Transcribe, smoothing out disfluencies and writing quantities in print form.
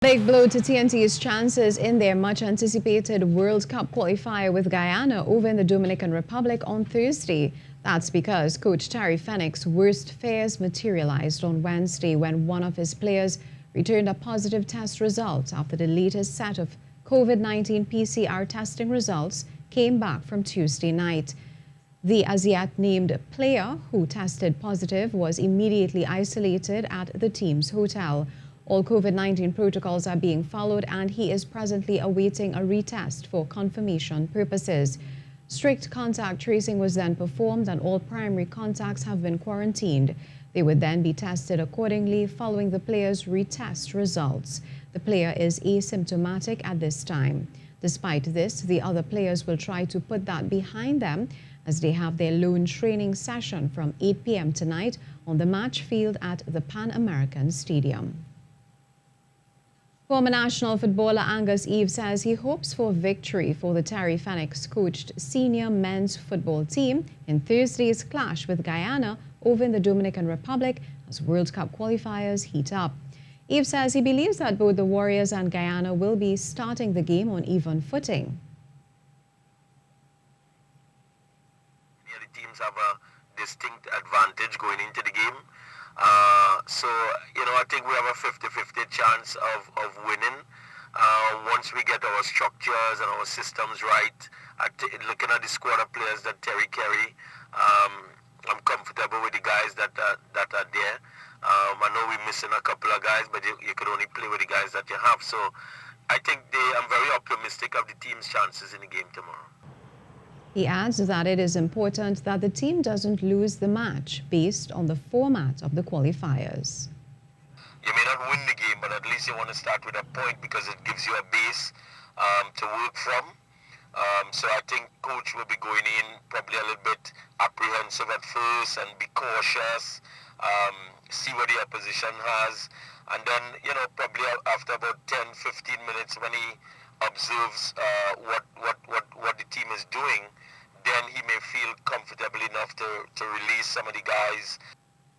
Big blow to TNT's chances in their much-anticipated World Cup qualifier with Guyana over in the Dominican Republic on Thursday. That's because Coach Terry Fenwick's worst fears materialized on Wednesday when one of his players returned a positive test result after the latest set of COVID-19 PCR testing results came back from Tuesday night. The as-yet-named player who tested positive was immediately isolated at the team's hotel. All COVID-19 protocols are being followed and he is presently awaiting a retest for confirmation purposes. Strict contact tracing was then performed and all primary contacts have been quarantined. They would then be tested accordingly following the player's retest results. The player is asymptomatic at this time. Despite this, the other players will try to put that behind them as they have their lone training session from 8 p.m. tonight on the match field at the Pan American Stadium. Former national footballer Angus Eve says he hopes for victory for the Terry Fenwick's coached senior men's football team in Thursday's clash with Guyana over in the Dominican Republic as World Cup qualifiers heat up. Eve says he believes that both the Warriors and Guyana will be starting the game on even footing. The teams have a distinct advantage going into the game. I think we have a 50-50 chance of winning once we get our structures and our systems right. Looking at the squad of players that Terry carry, I'm comfortable with the guys that are there. I know we're missing a couple of guys, but you could only play with the guys that you have. So I think I'm very optimistic of the team's chances in the game tomorrow. He adds that it is important that the team doesn't lose the match based on the format of the qualifiers. You may not win the game, but at least you want to start with a point because it gives you a base to work from. So I think coach will be going in probably a little bit apprehensive at first and be cautious, see what the opposition has. And then, probably after about 10-15 minutes when he observes what the team is doing, then he may feel comfortable enough to release some of the guys